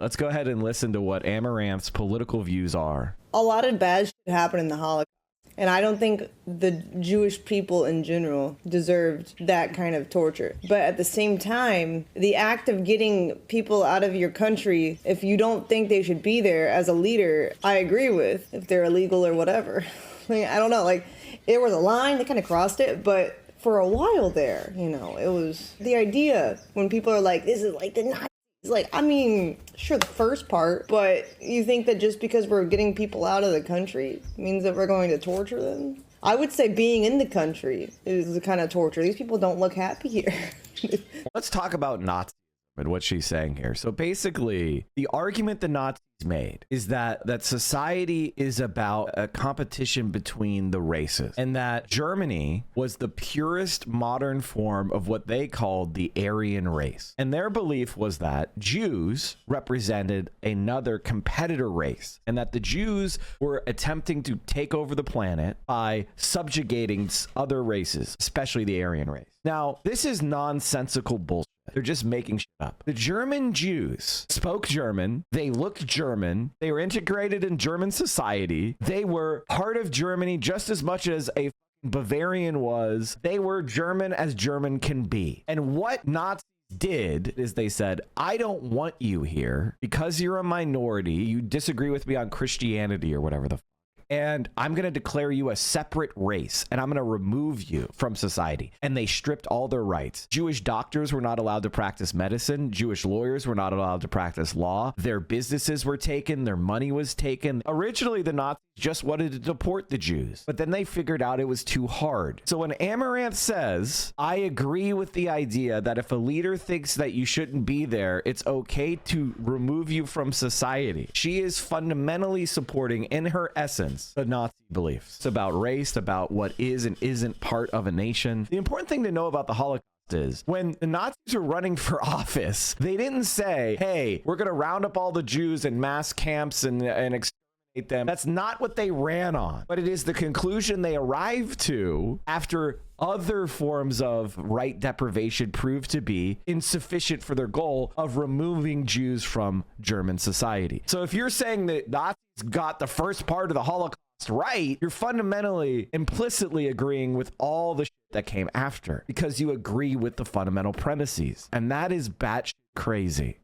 Let's go ahead and listen to what Amaranth's political views are. A lot of bad shit happened in the Holocaust. And I don't think the Jewish people in general deserved that kind of torture. But at the same time, the act of getting people out of your country, if you don't think they should be there as a leader, I agree with, if they're illegal or whatever. I don't know, like, there was a line, they kind of crossed it, but for a while there, you know, it was the idea when people are like, this is like the Nazis. Like, I mean, sure, the first part, but you think that just because we're getting people out of the country means that we're going to torture them? I would say being in the country is the kind of torture. These people don't look happy here. Let's talk about Nazism and what she's saying here. So basically, the argument the Nazis made is that society is about a competition between the races, and that Germany was the purest modern form of what they called the Aryan race. And their belief was that Jews represented another competitor race, and that the Jews were attempting to take over the planet by subjugating other races, especially the Aryan race. Now, this is nonsensical bullshit. They're just making shit up. The German Jews spoke German. They looked German. They were integrated in German society. They were part of Germany just as much as a Bavarian was. They were German as German can be. And what Nazis did is they said, I don't want you here because you're a minority. You disagree with me on Christianity or whatever the fuck. And I'm going to declare you a separate race, and I'm going to remove you from society. And they stripped all their rights. Jewish doctors were not allowed to practice medicine. Jewish lawyers were not allowed to practice law. Their businesses were taken. Their money was taken. Originally, the Nazis just wanted to deport the Jews, but then they figured out it was too hard. So when Amaranth says, I agree with the idea that if a leader thinks that you shouldn't be there, it's okay to remove you from society, she is fundamentally supporting, in her essence, the Nazi beliefs. It's about race, about what is and isn't part of a nation. The important thing to know about the Holocaust is when the Nazis were running for office, they didn't say, hey, we're going to round up all the Jews in mass camps and exterminate them. That's not what they ran on, but it is the conclusion they arrived to after other forms of right deprivation proved to be insufficient for their goal of removing Jews from German society. So if you're saying that Nazis got the first part of the Holocaust right, you're fundamentally implicitly agreeing with all the shit that came after, because you agree with the fundamental premises, and that is batshit crazy.